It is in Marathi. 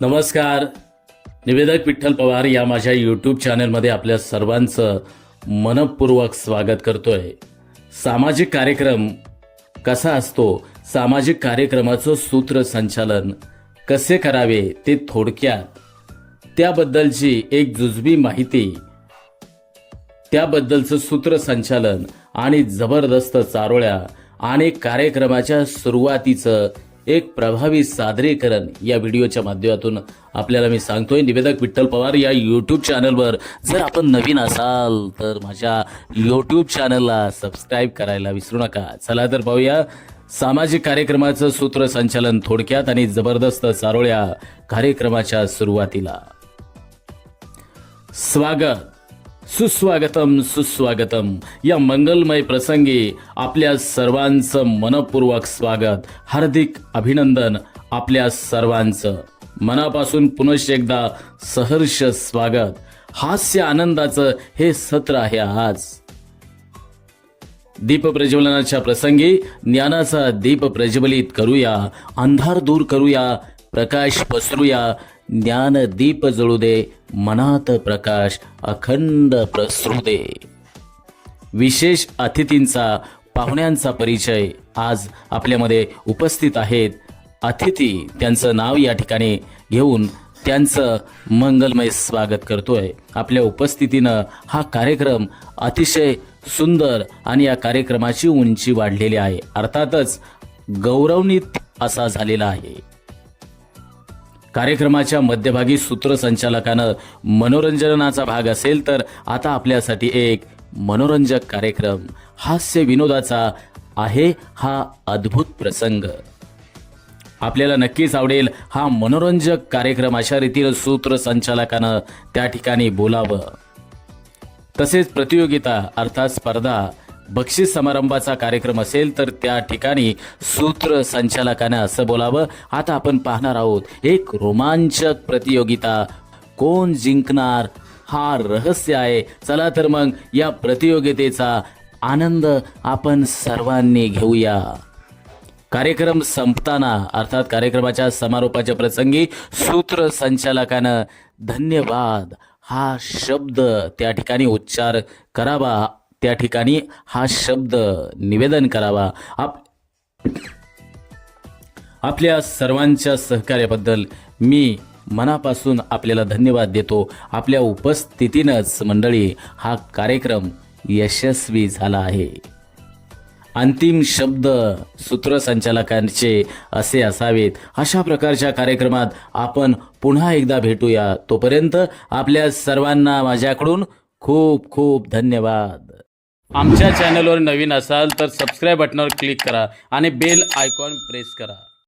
नमस्कार. निवेदक विठ्ठल पवार या माझ्या यूट्यूब चॅनलमध्ये आपल्या सर्वांचं मनपूर्वक स्वागत करतोय. सामाजिक कार्यक्रम कसा असतो, सामाजिक कार्यक्रमाचं सूत्रसंचालन कसे करावे ते थोडक्यात, त्याबद्दलची एक जुजबी माहिती, त्याबद्दलचं सूत्रसंचालन आणि जबरदस्त चारोळ्या आणि कार्यक्रमाच्या सुरुवातीचं एक प्रभावी सादरीकरण या व्हिडिओच्या माध्यमातून आपल्याला मी सांगतोय. निवेदक विठ्ठल पवार या यूट्यूब चॅनलवर जर आपण नवीन असाल तर माझ्या यूट्यूब चॅनलला सबस्क्राईब करायला विसरू नका. चला तर पाहूया सामाजिक कार्यक्रमाचं सूत्रसंचालन थोडक्यात आणि जबरदस्त चारोळ्या कार्यक्रमाच्या सुरुवातीला. स्वागत, सुस्वागतम सुस्वागतम. या मंगलमय प्रसंगी आपल्या सर्वांचं मनपूर्वक स्वागत, हार्दिक अभिनंदन. आपल्या सर्वांचं मनापासून पुनश्च एकदा सहर्ष स्वागत. हास्य आनंदाचं हे सत्र आहे आज. दीप प्रज्वलनाच्या प्रसंगी ज्ञानाचा दीप प्रज्वलित करूया, अंधार दूर करूया, प्रकाश पसरूया. ज्ञान दीप जळू दे, मनात प्रकाश अखंड प्रसरू दे. विशेष अतिथींचा, पाहुण्यांचा परिचय आज आपल्यामध्ये उपस्थित आहेत. अतिथी त्यांचं नाव या ठिकाणी घेऊन त्यांचं मंगलमय स्वागत करतोय. आपल्या उपस्थितीनं हा कार्यक्रम अतिशय सुंदर आणि या कार्यक्रमाची उंची वाढलेली आहे, अर्थातच गौरवान्वित असा झालेला आहे. कार्यक्रमाच्या मध्यभागी सूत्रसंचालकानं मनोरंजनाचा भाग असेल तर आता आपल्यासाठी एक मनोरंजक कार्यक्रम, हास्य विनोदाचा आहे हा अद्भुत प्रसंग. आपल्याला नक्कीच आवडेल हा मनोरंजक कार्यक्रम. अशा रीतीनं सूत्रसंचालकानं त्या ठिकाणी बोलावं. तसेच प्रतियोगिता अर्थात स्पर्धा, बक्षीस समारंभाचा कार्यक्रम असेल तर त्या ठिकाणी सूत्रसंचालकानं असं बोलावं, आता आपण पाहणार आहोत एक रोमांचक प्रतियोगिता. कोण जिंकणार हा रहस्य आहे. चला तर मग या प्रतियोगितेचा आनंद आपण सर्वांनी घेऊया. कार्यक्रम संपताना अर्थात कार्यक्रमाच्या समारोपाच्या प्रसंगी सूत्रसंचालकानं धन्यवाद हा शब्द त्या ठिकाणी उच्चार करावा, त्या ठिकाणी हा शब्द निवेदन करावा. आपल्या सर्वांच्या सहकार्याबद्दल मी मनापासून आपल्याला धन्यवाद देतो. आपल्या उपस्थितीनंच मंडळी हा कार्यक्रम यशस्वी झाला आहे. अंतिम शब्द सूत्रसंचालकांचे असे असावेत. अशा प्रकारच्या कार्यक्रमात आपण पुन्हा एकदा भेटूया. तोपर्यंत आपल्या सर्वांना माझ्याकडून खूप खूप धन्यवाद. आमच्या चॅनलवर नवीन असाल तर सबस्क्राईब बटनावर क्लिक करा आणि बेल आयकॉन प्रेस करा.